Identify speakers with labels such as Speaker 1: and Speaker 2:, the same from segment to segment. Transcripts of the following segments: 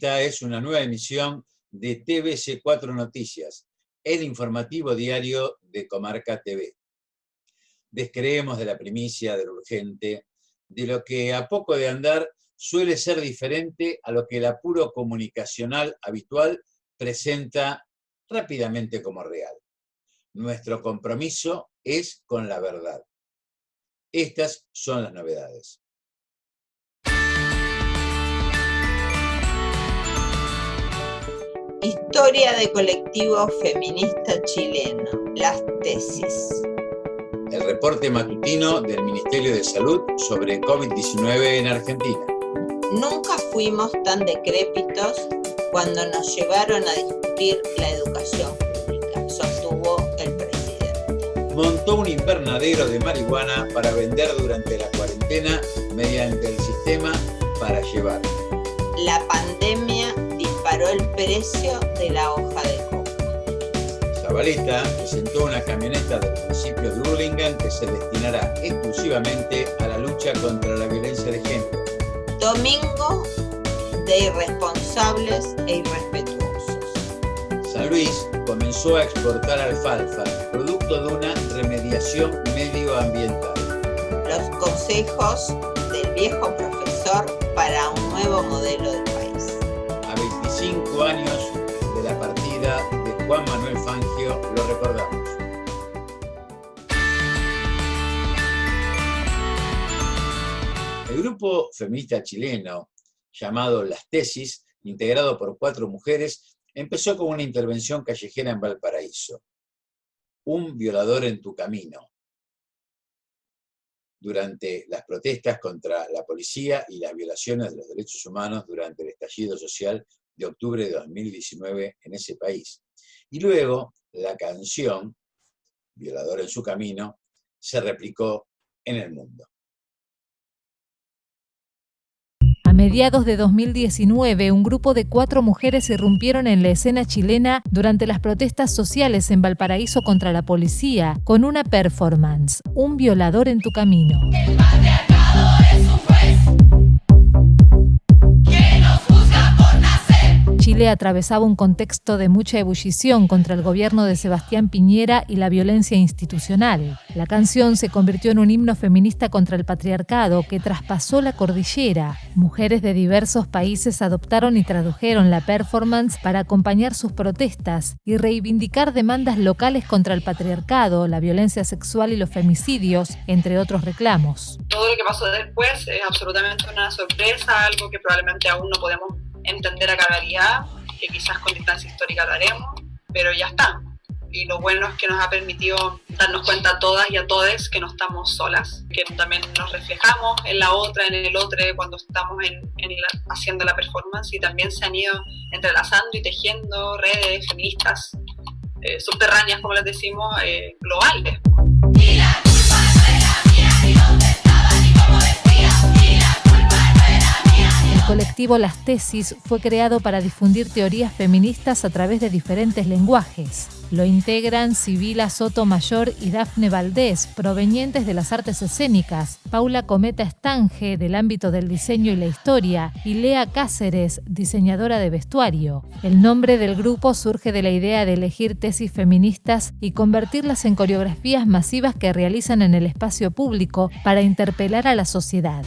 Speaker 1: Esta es una nueva emisión de TVC4 Noticias, el informativo diario de Comarca TV. Descreemos de la primicia, de lo urgente, de lo que a poco de andar suele ser diferente a lo que el apuro comunicacional habitual presenta rápidamente como real. Nuestro compromiso es con la verdad. Estas son las novedades.
Speaker 2: Historia de colectivo feminista chileno, las tesis.
Speaker 1: El reporte matutino del Ministerio de Salud sobre COVID-19 en Argentina.
Speaker 2: Nunca fuimos tan decrépitos cuando nos llevaron a discutir la educación pública, sostuvo el presidente.
Speaker 1: Montó un invernadero de marihuana para vender durante la cuarentena mediante el sistema Para Llevar.
Speaker 2: La pandemia disparó el precio de la hoja de coca.
Speaker 1: Zabaleta presentó una camioneta del municipio de Hurlingham que se destinará exclusivamente a la lucha contra la violencia de género.
Speaker 2: Domingo de irresponsables e irrespetuosos.
Speaker 1: San Luis comenzó a exportar alfalfa, producto de una remediación medioambiental.
Speaker 2: Los consejos del viejo profesor para un nuevo modelo del país.
Speaker 1: A 25 años de la partida de Juan Manuel Fangio, lo recordamos. El grupo feminista chileno, llamado Las Tesis, integrado por 4 mujeres, empezó con una intervención callejera en Valparaíso. Un violador en tu camino. Durante las protestas contra la policía y las violaciones de los derechos humanos durante el estallido social de octubre de 2019 en ese país. Y luego la canción, Violador en su camino, se replicó en el mundo.
Speaker 3: A mediados de 2019, un grupo de 4 mujeres irrumpieron en la escena chilena durante las protestas sociales en Valparaíso contra la policía con una performance, Un violador en tu camino.
Speaker 4: El patriarcado es un juez que nos juzga por nacer.
Speaker 3: Chile atravesaba un contexto de mucha ebullición contra el gobierno de Sebastián Piñera y la violencia institucional. La canción se convirtió en un himno feminista contra el patriarcado que traspasó la cordillera. Mujeres de diversos países adoptaron y tradujeron la performance para acompañar sus protestas y reivindicar demandas locales contra el patriarcado, la violencia sexual y los femicidios, entre otros reclamos.
Speaker 5: Todo lo que pasó después es absolutamente una sorpresa, algo que probablemente aún no podemos entender a cabalidad, que quizás con distancia histórica lo haremos, pero ya está. Y lo bueno es que nos ha permitido darnos cuenta a todas y a todes que no estamos solas, que también nos reflejamos en la otra, en el otro, cuando estamos haciendo la performance, y también se han ido entrelazando y tejiendo redes feministas subterráneas, como les decimos, globales.
Speaker 4: Y la culpa no era mía, ni dónde estaba, ni cómo vestía. Y la culpa no era mía.
Speaker 3: El colectivo Las Tesis fue creado para difundir teorías feministas a través de diferentes lenguajes. Lo integran Sibila Sotomayor y Dafne Valdés, provenientes de las artes escénicas, Paula Cometa Estange, del ámbito del diseño y la historia, y Lea Cáceres, diseñadora de vestuario. El nombre del grupo surge de la idea de elegir tesis feministas y convertirlas en coreografías masivas que realizan en el espacio público para interpelar a la sociedad.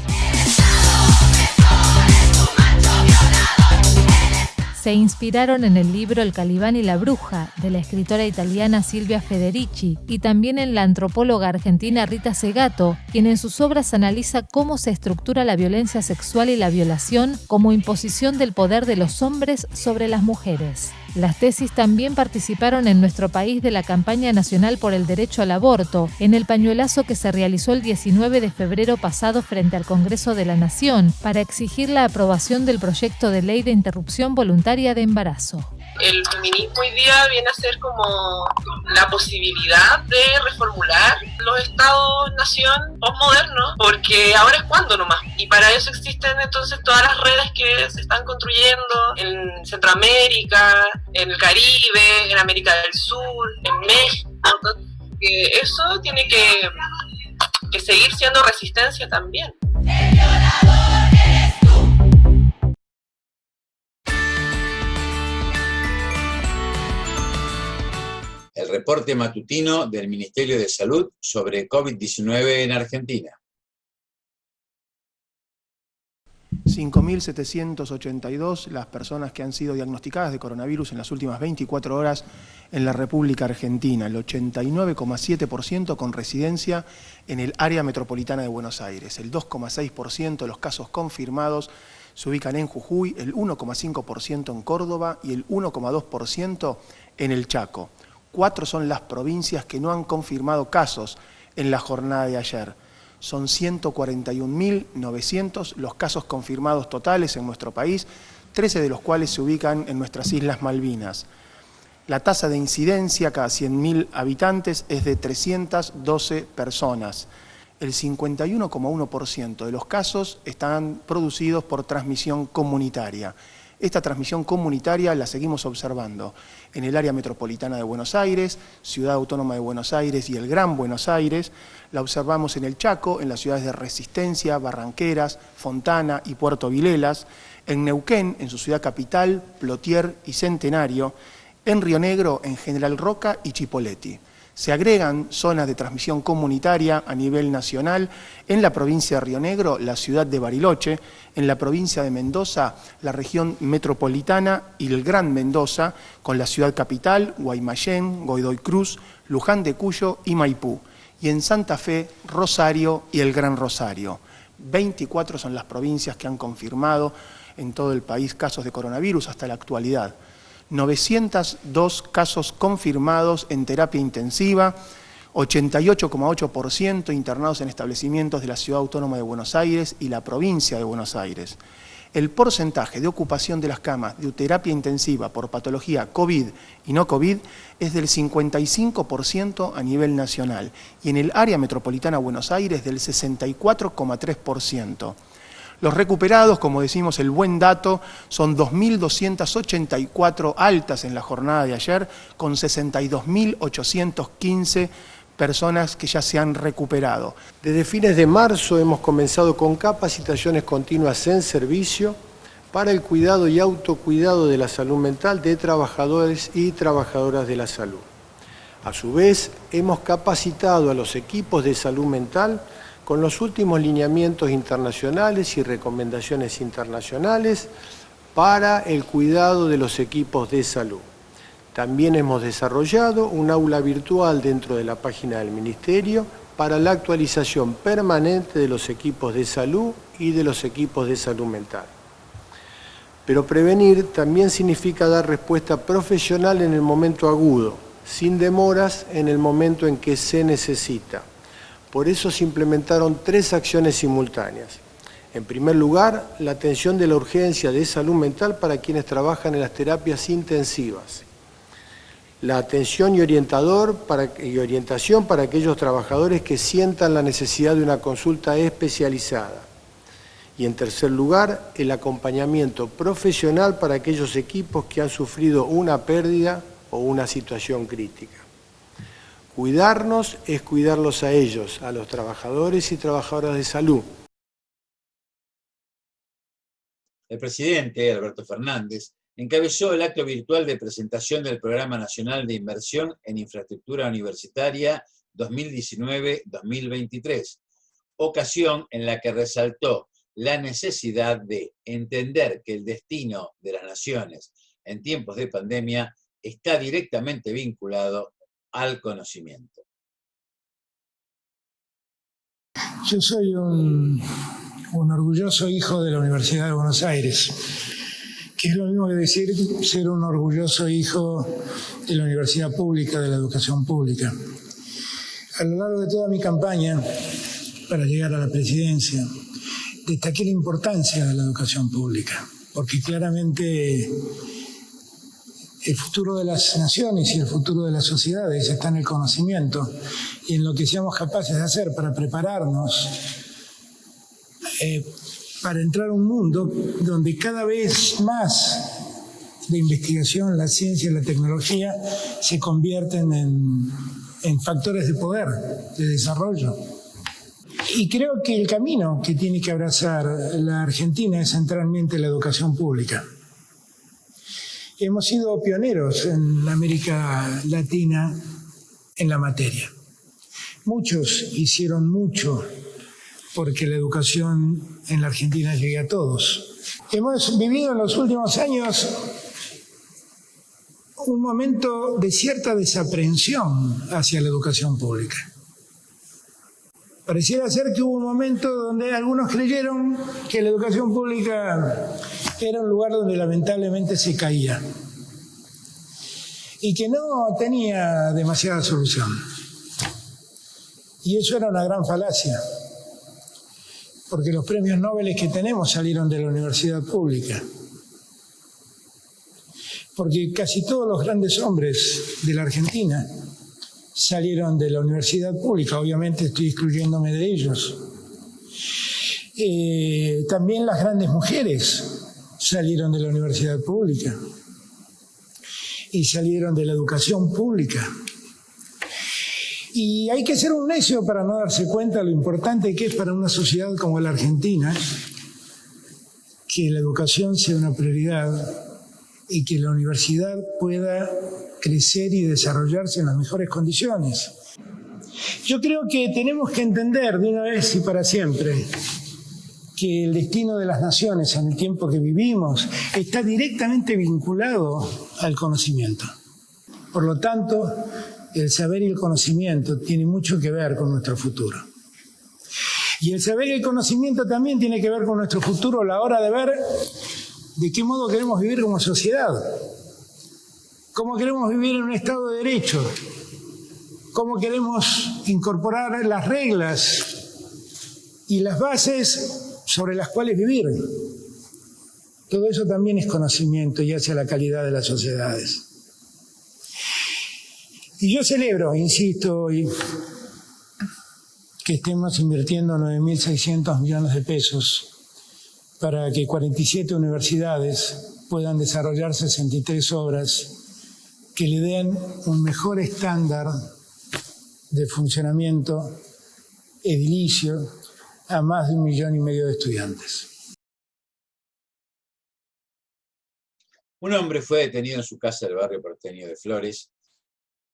Speaker 3: Se inspiraron en el libro El Calibán y la Bruja, de la escritora italiana Silvia Federici, y también en la antropóloga argentina Rita Segato, quien en sus obras analiza cómo se estructura la violencia sexual y la violación como imposición del poder de los hombres sobre las mujeres. Las tesis también participaron en nuestro país de la campaña nacional por el derecho al aborto, en el pañuelazo que se realizó el 19 de febrero pasado frente al Congreso de la Nación para exigir la aprobación del proyecto de ley de interrupción voluntaria de embarazo.
Speaker 5: El feminismo hoy día viene a ser como la posibilidad de reformular los estados-nación postmodernos, porque ahora es cuando nomás. Y para eso existen entonces todas las redes que se están construyendo en Centroamérica, en el Caribe, en América del Sur, en México. Entonces, eso tiene que seguir siendo resistencia también.
Speaker 4: El violador eres tú.
Speaker 1: reporte matutino del Ministerio de Salud sobre COVID-19 en Argentina.
Speaker 6: 5.782 las personas que han sido diagnosticadas de coronavirus en las últimas 24 horas en la República Argentina, el 89,7% con residencia en el área metropolitana de Buenos Aires, el 2,6% de los casos confirmados se ubican en Jujuy, el 1,5% en Córdoba y el 1,2% en el Chaco. 4 son las provincias que no han confirmado casos en la jornada de ayer. Son 141.900 los casos confirmados totales en nuestro país, 13 de los cuales se ubican en nuestras Islas Malvinas. La tasa de incidencia cada 100.000 habitantes es de 312 personas. El 51,1% de los casos están producidos por transmisión comunitaria. Esta transmisión comunitaria la seguimos observando en el área metropolitana de Buenos Aires, Ciudad Autónoma de Buenos Aires y el Gran Buenos Aires. La observamos en el Chaco, en las ciudades de Resistencia, Barranqueras, Fontana y Puerto Vilelas, en Neuquén, en su ciudad capital, Plotier y Centenario, en Río Negro, en General Roca y Chipoleti. Se agregan zonas de transmisión comunitaria a nivel nacional en la provincia de Río Negro, la ciudad de Bariloche, en la provincia de Mendoza, la región metropolitana y el Gran Mendoza, con la ciudad capital, Guaymallén, Godoy Cruz, Luján de Cuyo y Maipú, y en Santa Fe, Rosario y el Gran Rosario. 24 son las provincias que han confirmado en todo el país casos de coronavirus hasta la actualidad. 902 casos confirmados en terapia intensiva, 88,8% internados en establecimientos de la Ciudad Autónoma de Buenos Aires y la provincia de Buenos Aires. El porcentaje de ocupación de las camas de terapia intensiva por patología COVID y no COVID es del 55% a nivel nacional y en el área metropolitana de Buenos Aires del 64,3%. Los recuperados, como decimos, el buen dato, son 2.284 altas en la jornada de ayer, con 62.815 personas que ya se han recuperado.
Speaker 7: Desde fines de marzo hemos comenzado con capacitaciones continuas en servicio para el cuidado y autocuidado de la salud mental de trabajadores y trabajadoras de la salud. A su vez, hemos capacitado a los equipos de salud mental con los últimos lineamientos internacionales y recomendaciones internacionales para el cuidado de los equipos de salud. También hemos desarrollado un aula virtual dentro de la página del Ministerio para la actualización permanente de los equipos de salud y de los equipos de salud mental. Pero prevenir también significa dar respuesta profesional en el momento agudo, sin demoras en el momento en que se necesita. Por eso se implementaron 3 acciones simultáneas. En primer lugar, la atención de la urgencia de salud mental para quienes trabajan en las terapias intensivas. La atención y orientación para aquellos trabajadores que sientan la necesidad de una consulta especializada. Y en tercer lugar, el acompañamiento profesional para aquellos equipos que han sufrido una pérdida o una situación crítica. Cuidarnos es cuidarlos a ellos, a los trabajadores y trabajadoras de salud.
Speaker 1: El presidente, Alberto Fernández, encabezó el acto virtual de presentación del Programa Nacional de Inversión en Infraestructura Universitaria 2019-2023, ocasión en la que resaltó la necesidad de entender que el destino de las naciones en tiempos de pandemia está directamente vinculado al conocimiento.
Speaker 8: Yo soy un orgulloso hijo de la Universidad de Buenos Aires, que es lo mismo que decir ser un orgulloso hijo de la universidad pública, de la educación pública. A lo largo de toda mi campaña para llegar a la presidencia, destaqué la importancia de la educación pública, porque claramente el futuro de las naciones y el futuro de las sociedades está en el conocimiento y en lo que seamos capaces de hacer para prepararnos para entrar a un mundo donde cada vez más la investigación, la ciencia y la tecnología se convierten en factores de poder, de desarrollo. Y creo que el camino que tiene que abrazar la Argentina es centralmente la educación pública. Hemos sido pioneros en América Latina en la materia. Muchos hicieron mucho porque la educación en la Argentina llegue a todos. Hemos vivido en los últimos años un momento de cierta desaprensión hacia la educación pública. Pareciera ser que hubo un momento donde algunos creyeron que la educación pública era un lugar donde lamentablemente se caía y que no tenía demasiada solución. Y eso era una gran falacia, porque los premios Nobel que tenemos salieron de la universidad pública. Porque casi todos los grandes hombres de la Argentina salieron de la universidad pública, obviamente estoy excluyéndome de ellos. También las grandes mujeres salieron de la universidad pública y salieron de la educación pública. Y hay que ser un necio para no darse cuenta de lo importante que es para una sociedad como la Argentina que la educación sea una prioridad y que la universidad pueda crecer y desarrollarse en las mejores condiciones. Yo creo que tenemos que entender de una vez y para siempre que el destino de las naciones en el tiempo que vivimos está directamente vinculado al conocimiento. Por lo tanto, el saber y el conocimiento tienen mucho que ver con nuestro futuro. Y el saber y el conocimiento también tiene que ver con nuestro futuro a la hora de ver de qué modo queremos vivir como sociedad, cómo queremos vivir en un Estado de Derecho, cómo queremos incorporar las reglas y las bases sobre las cuales vivir. Todo eso también es conocimiento y hace a la calidad de las sociedades. Y yo celebro, insisto hoy, que estemos invirtiendo 9.600 millones de pesos para que 47 universidades puedan desarrollar 63 obras que le den un mejor estándar de funcionamiento edilicio a más de 1,5 millones de estudiantes.
Speaker 1: Un hombre fue detenido en su casa del barrio porteño de Flores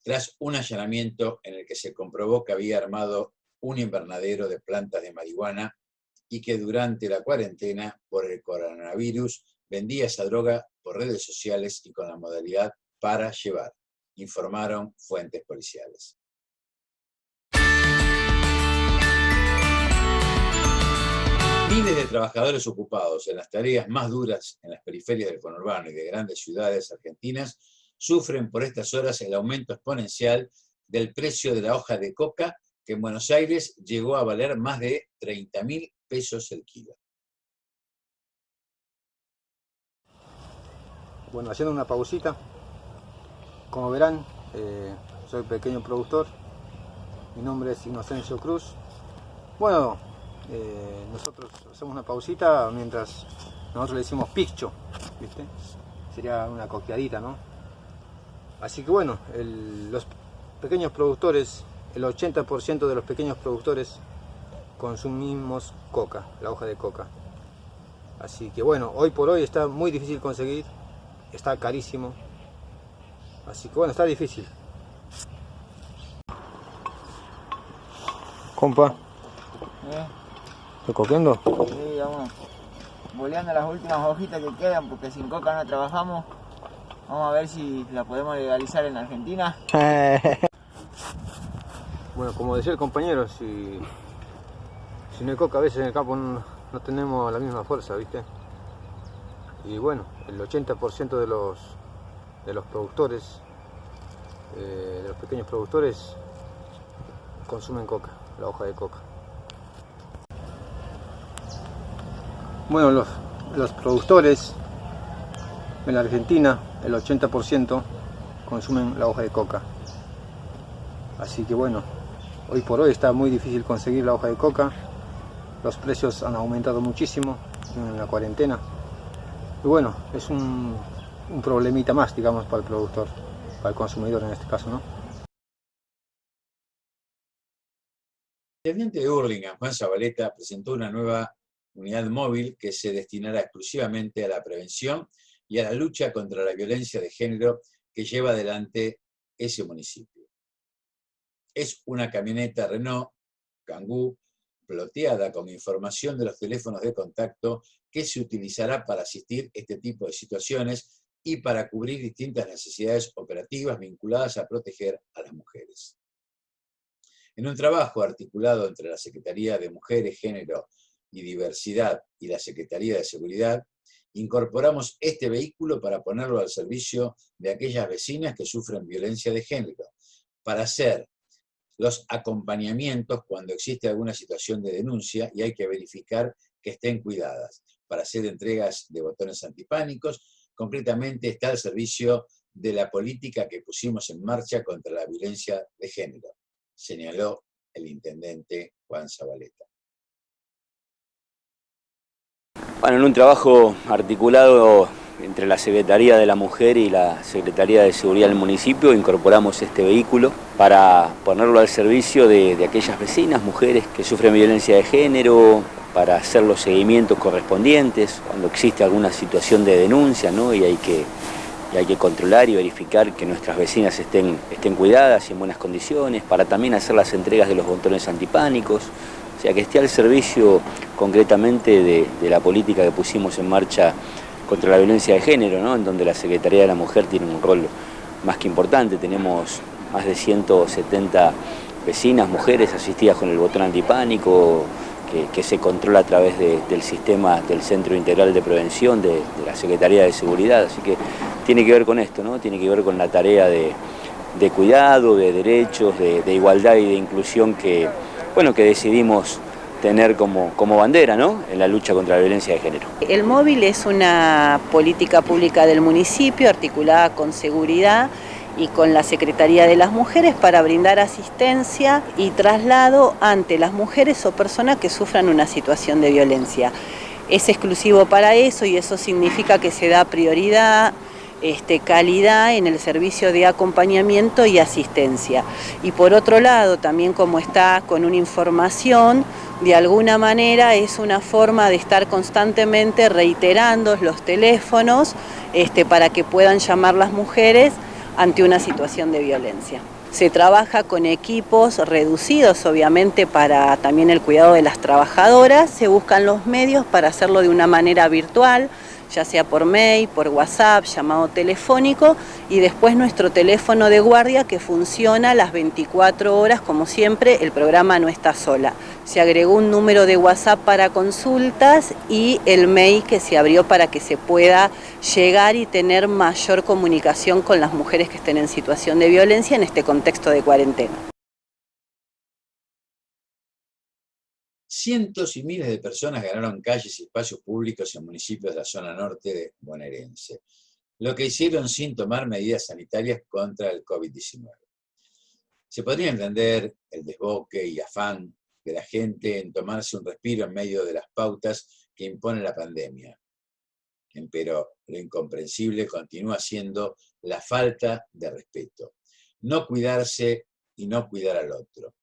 Speaker 1: tras un allanamiento en el que se comprobó que había armado un invernadero de plantas de marihuana y que durante la cuarentena por el coronavirus vendía esa droga por redes sociales y con la modalidad para llevar, informaron fuentes policiales. Miles de trabajadores ocupados en las tareas más duras en las periferias del conurbano y de grandes ciudades argentinas sufren por estas horas el aumento exponencial del precio de la hoja de coca, que en Buenos Aires llegó a valer más de 30.000 pesos el kilo.
Speaker 9: Bueno, haciendo una pausita, como verán, soy pequeño productor, mi nombre es Inocencio Cruz. Bueno, nosotros hacemos una pausita mientras nosotros le decimos piccho, ¿viste? Sería una coqueadita, ¿no? Así que bueno, los pequeños productores, el 80% de los pequeños productores consumimos coca, la hoja de coca. Así que bueno, hoy por hoy está muy difícil conseguir, está carísimo. Así que bueno, está difícil. Compa, ¿estás coqueando?
Speaker 10: Sí, vamos boleando las últimas hojitas que quedan porque sin coca no trabajamos. Vamos a ver si la podemos legalizar en Argentina.
Speaker 9: Bueno, como decía el compañero, si no hay coca, a veces en el campo no tenemos la misma fuerza, ¿viste? Y bueno, el 80% de los productores, de los pequeños productores, consumen coca, la hoja de coca. Bueno, los productores en la Argentina, el 80% consumen la hoja de coca. Así que bueno, hoy por hoy está muy difícil conseguir la hoja de coca. Los precios han aumentado muchísimo en la cuarentena. Y bueno, es un problemita más, digamos, para el productor, para el consumidor en este caso, ¿no?
Speaker 1: El intendente de Hurlingham, Juan Zabaleta, presentó una nueva unidad móvil que se destinará exclusivamente a la prevención y a la lucha contra la violencia de género que lleva adelante ese municipio. Es una camioneta Renault Kangoo ploteada con información de los teléfonos de contacto que se utilizará para asistir este tipo de situaciones y para cubrir distintas necesidades operativas vinculadas a proteger a las mujeres. En un trabajo articulado entre la Secretaría de Mujeres, Género y Diversidad y la Secretaría de Seguridad, incorporamos este vehículo para ponerlo al servicio de aquellas vecinas que sufren violencia de género, para hacer los acompañamientos cuando existe alguna situación de denuncia y hay que verificar que estén cuidadas, para hacer entregas de botones antipánicos. Concretamente está al servicio de la política que pusimos en marcha contra la violencia de género, señaló el intendente Juan Zabaleta.
Speaker 11: Bueno, en un trabajo articulado entre la Secretaría de la Mujer y la Secretaría de Seguridad del municipio, incorporamos este vehículo para ponerlo al servicio de aquellas vecinas, mujeres que sufren violencia de género, para hacer los seguimientos correspondientes cuando existe alguna situación de denuncia, ¿no? Y hay que controlar y verificar que nuestras vecinas estén cuidadas y en buenas condiciones, para también hacer las entregas de los botones antipánicos, o sea, que esté al servicio concretamente de la política que pusimos en marcha contra la violencia de género, ¿no? En donde la Secretaría de la Mujer tiene un rol más que importante. Tenemos más de 170 vecinas, mujeres asistidas con el botón antipánico, que se controla a través del sistema del Centro Integral de Prevención de la Secretaría de Seguridad. Así que tiene que ver con esto, ¿no? Tiene que ver con la tarea de cuidado, de derechos, de igualdad y de inclusión que decidimos tener como bandera, ¿no?, en la lucha contra la violencia de género.
Speaker 12: El móvil es una política pública del municipio articulada con seguridad y con la Secretaría de las Mujeres para brindar asistencia y traslado ante las mujeres o personas que sufran una situación de violencia. Es exclusivo para eso y eso significa que se da prioridad, calidad en el servicio de acompañamiento y asistencia. Y por otro lado, también como está con una información, de alguna manera es una forma de estar constantemente reiterando los teléfonos para que puedan llamar las mujeres ante una situación de violencia. Se trabaja con equipos reducidos, obviamente, para también el cuidado de las trabajadoras. Se buscan los medios para hacerlo de una manera virtual, ya sea por mail, por WhatsApp, llamado telefónico, y después nuestro teléfono de guardia que funciona las 24 horas, como siempre, el programa no está sola. Se agregó un número de WhatsApp para consultas y el mail que se abrió para que se pueda llegar y tener mayor comunicación con las mujeres que estén en situación de violencia en este contexto de cuarentena.
Speaker 1: Cientos y miles de personas ganaron calles y espacios públicos en municipios de la zona norte de bonaerense, lo que hicieron sin tomar medidas sanitarias contra el COVID-19. Se podría entender el desboque y afán de la gente en tomarse un respiro en medio de las pautas que impone la pandemia. Pero lo incomprensible continúa siendo la falta de respeto, no cuidarse y no cuidar al otro.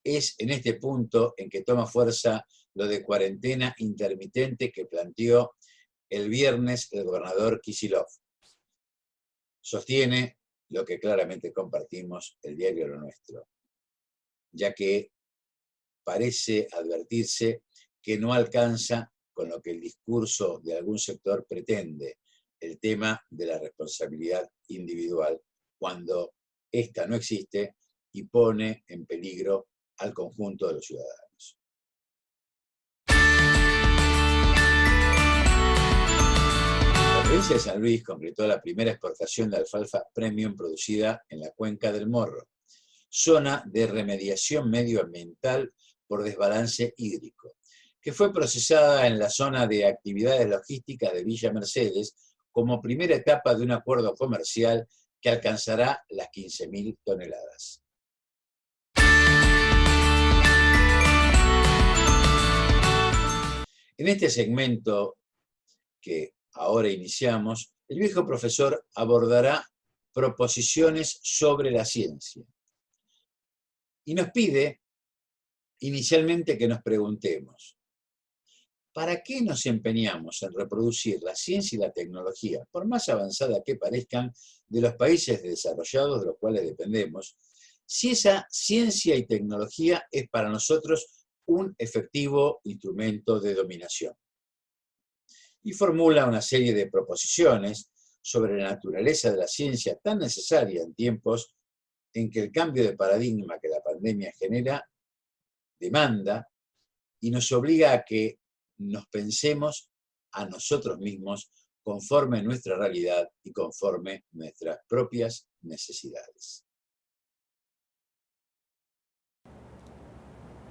Speaker 1: Es en este punto en que toma fuerza lo de cuarentena intermitente que planteó el viernes el gobernador Kicillof. Sostiene lo que claramente compartimos el diario Lo Nuestro, ya que parece advertirse que no alcanza con lo que el discurso de algún sector pretende, el tema de la responsabilidad individual, cuando ésta no existe y pone en peligro al conjunto de los ciudadanos. La provincia de San Luis concretó la primera exportación de alfalfa premium producida en la cuenca del Morro, zona de remediación medioambiental por desbalance hídrico, que fue procesada en la zona de actividades logísticas de Villa Mercedes como primera etapa de un acuerdo comercial que alcanzará las 15.000 toneladas. En este segmento que ahora iniciamos, el viejo profesor abordará proposiciones sobre la ciencia. Y nos pide inicialmente que nos preguntemos, ¿para qué nos empeñamos en reproducir la ciencia y la tecnología, por más avanzada que parezcan, de los países desarrollados de los cuales dependemos, si esa ciencia y tecnología es para nosotros un efectivo instrumento de dominación. Y formula una serie de proposiciones sobre la naturaleza de la ciencia tan necesaria en tiempos en que el cambio de paradigma que la pandemia genera demanda y nos obliga a que nos pensemos a nosotros mismos conforme nuestra realidad y conforme nuestras propias necesidades.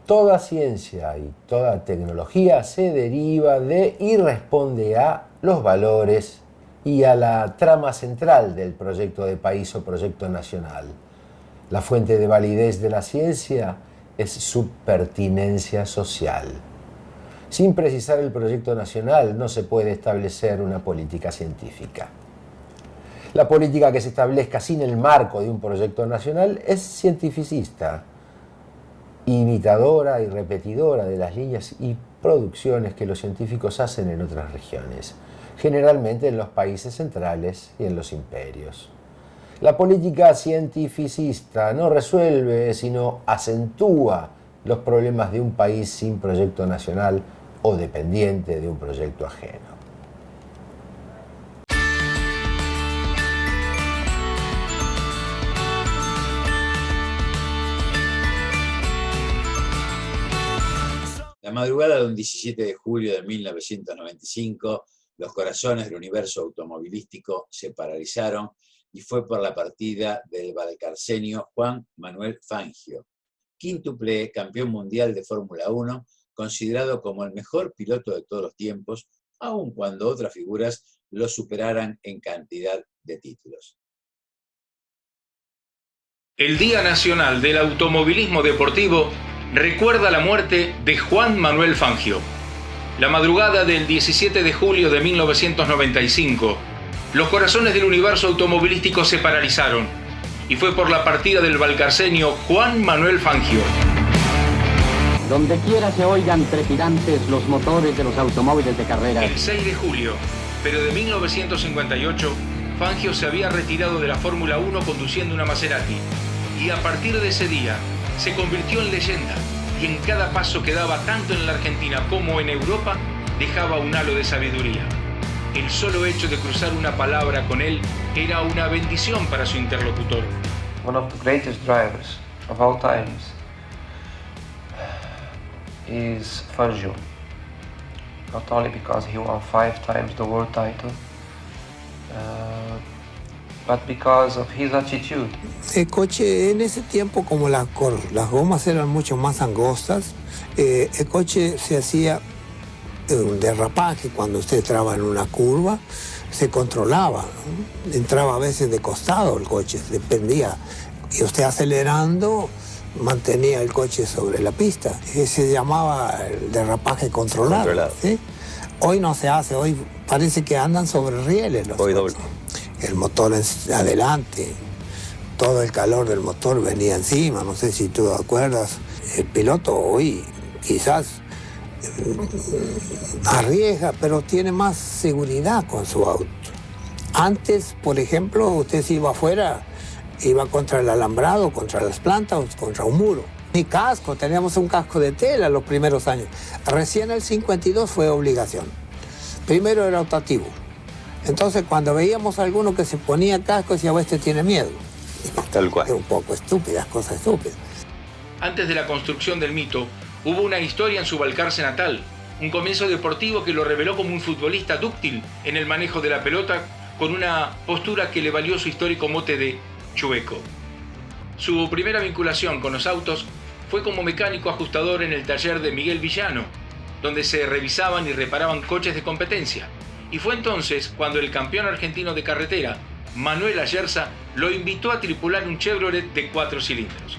Speaker 13: Toda ciencia y toda tecnología se deriva de y responde a los valores y a la trama central del proyecto de país o proyecto nacional. La fuente de validez de la ciencia es su pertinencia social. Sin precisar el proyecto nacional no se puede establecer una política científica. La política que se establezca sin el marco de un proyecto nacional es cientificista, imitadora y repetidora de las líneas y producciones que los científicos hacen en otras regiones, generalmente en los países centrales y en los imperios. La política cientificista no resuelve, sino acentúa los problemas de un país sin proyecto nacional o dependiente de un proyecto ajeno.
Speaker 1: La madrugada de un 17 de julio de 1995, los corazones del universo automovilístico se paralizaron y fue por la partida del valcarceño Juan Manuel Fangio, quíntuple campeón mundial de Fórmula 1, considerado como el mejor piloto de todos los tiempos, aun cuando otras figuras lo superaran en cantidad de títulos.
Speaker 14: El Día Nacional del Automovilismo Deportivo recuerda la muerte de Juan Manuel Fangio. La madrugada del 17 de julio de 1995, los corazones del universo automovilístico se paralizaron y fue por la partida del valcarceño Juan Manuel Fangio.
Speaker 15: Donde quiera se oigan trepidantes los motores de los automóviles de carrera.
Speaker 14: El 6 de julio, pero de 1958, Fangio se había retirado de la Fórmula 1 conduciendo una Maserati y a partir de ese día se convirtió en leyenda y en cada paso que daba tanto en la Argentina como en Europa dejaba un halo de sabiduría. El solo hecho de cruzar una palabra con él era una bendición para su interlocutor.
Speaker 16: One of the greatest drivers of all times is Fangio. Not only because he won 5 times the world title, but because of his attitude.
Speaker 17: El coche en ese tiempo, como las gomas eran mucho más angostas, el coche se hacía un derrapaje cuando usted entraba en una curva, se controlaba, ¿no? Entraba a veces de costado el coche, dependía. Y usted acelerando mantenía el coche sobre la pista. Se llamaba el derrapaje controlado. ¿Sí? Hoy no se hace, hoy parece que andan sobre rieles los coches. El motor adelante, todo el calor del motor venía encima, no sé si tú te acuerdas. El piloto hoy quizás arriesga, pero tiene más seguridad con su auto. Antes, por ejemplo, usted se iba afuera, iba contra el alambrado, contra las plantas, contra un muro. Ni casco, teníamos un casco de tela los primeros años. Recién el 52 fue obligación. Primero era optativo. Entonces, cuando veíamos a alguno que se ponía casco, decía, este tiene miedo.
Speaker 11: Tal cual.
Speaker 17: Es un poco estúpidas, cosas estúpidas.
Speaker 14: Antes de la construcción del mito, hubo una historia en su Balcarce natal, un comienzo deportivo que lo reveló como un futbolista dúctil en el manejo de la pelota, con una postura que le valió su histórico mote de chueco. Su primera vinculación con los autos fue como mecánico ajustador en el taller de Miguel Villano, donde se revisaban y reparaban coches de competencia. Y fue entonces cuando el campeón argentino de carretera, Manuel Ayerza, lo invitó a tripular un Chevrolet de 4 cilindros.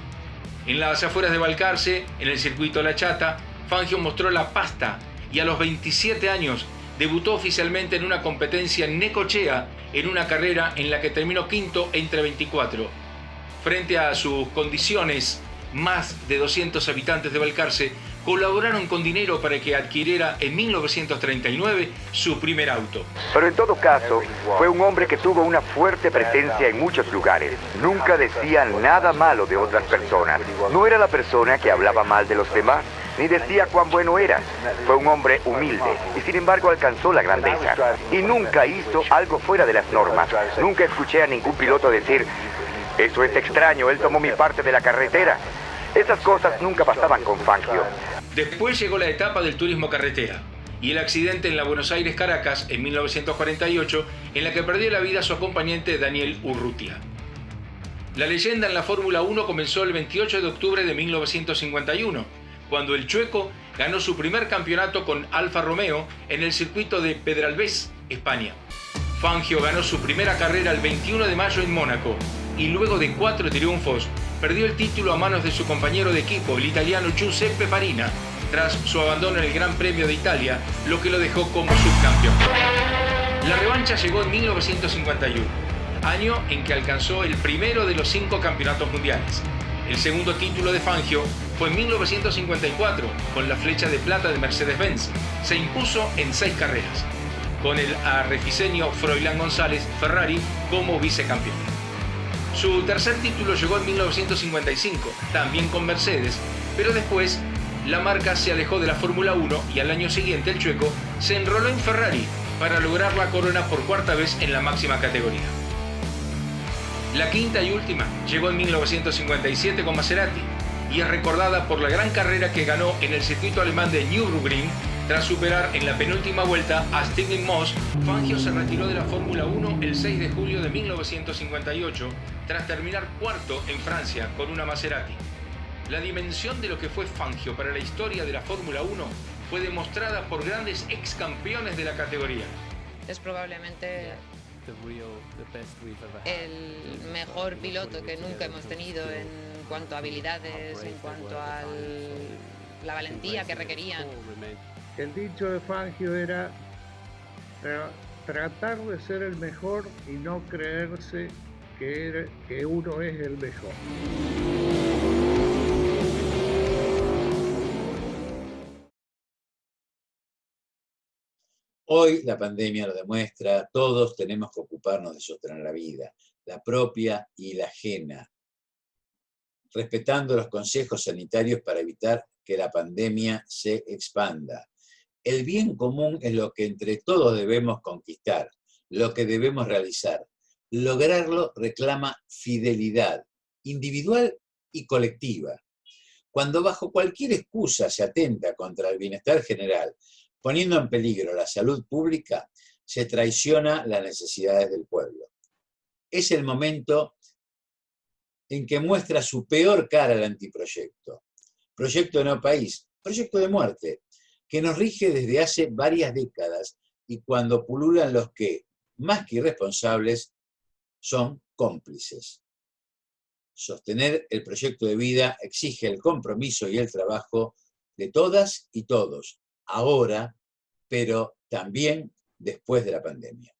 Speaker 14: En las afueras de Balcarce, en el circuito La Chata, Fangio mostró la pasta y a los 27 años debutó oficialmente en una competencia en Necochea en una carrera en la que terminó quinto entre 24. Frente a sus condiciones, más de 200 habitantes de Balcarce colaboraron con dinero para que adquiriera en 1939 su primer auto.
Speaker 18: Pero en todo caso, fue un hombre que tuvo una fuerte presencia en muchos lugares. Nunca decía nada malo de otras personas. No era la persona que hablaba mal de los demás, ni decía cuán bueno era. Fue un hombre humilde y sin embargo alcanzó la grandeza. Y nunca hizo algo fuera de las normas. Nunca escuché a ningún piloto decir: eso es extraño, él tomó mi parte de la carretera. Esas cosas nunca pasaban con Fangio.
Speaker 14: Después llegó la etapa del turismo carretera y el accidente en la Buenos Aires-Caracas en 1948, en la que perdió la vida su acompañante Daniel Urrutia. La leyenda en la Fórmula 1 comenzó el 28 de octubre de 1951, cuando el chueco ganó su primer campeonato con Alfa Romeo en el circuito de Pedralbes, España. Fangio ganó su primera carrera el 21 de mayo en Mónaco y luego de 4 triunfos perdió el título a manos de su compañero de equipo, el italiano Giuseppe Farina, tras su abandono en el Gran Premio de Italia, lo que lo dejó como subcampeón. La revancha llegó en 1951, año en que alcanzó el primero de los 5 campeonatos mundiales. El segundo título de Fangio fue en 1954, con la flecha de plata de Mercedes-Benz. Se impuso en 6 carreras, con el arreficeño Froilán González Ferrari como vicecampeón. Su tercer título llegó en 1955, también con Mercedes, pero después la marca se alejó de la Fórmula 1 y al año siguiente el chueco se enroló en Ferrari para lograr la corona por 4ª vez en la máxima categoría. La quinta y última llegó en 1957 con Maserati y es recordada por la gran carrera que ganó en el circuito alemán de Nürburgring. Tras superar en la penúltima vuelta a Stig Moss, Fangio se retiró de la Fórmula 1 el 6 de julio de 1958, tras terminar cuarto en Francia con una Maserati. La dimensión de lo que fue Fangio para la historia de la Fórmula 1 fue demostrada por grandes ex campeones de la categoría.
Speaker 19: Es probablemente el mejor piloto que nunca hemos tenido en cuanto a habilidades, en cuanto a la valentía que requerían.
Speaker 20: El dicho de Fangio era tratar de ser el mejor y no creerse que uno es el mejor.
Speaker 1: Hoy la pandemia lo demuestra, todos tenemos que ocuparnos de sostener la vida, la propia y la ajena, respetando los consejos sanitarios para evitar que la pandemia se expanda. El bien común es lo que entre todos debemos conquistar, lo que debemos realizar. Lograrlo reclama fidelidad, individual y colectiva. Cuando bajo cualquier excusa se atenta contra el bienestar general, poniendo en peligro la salud pública, se traiciona las necesidades del pueblo. Es el momento en que muestra su peor cara el antiproyecto. Proyecto de no país, proyecto de muerte, que nos rige desde hace varias décadas y cuando pululan los que, más que irresponsables, son cómplices. Sostener el proyecto de vida exige el compromiso y el trabajo de todas y todos, ahora, pero también después de la pandemia.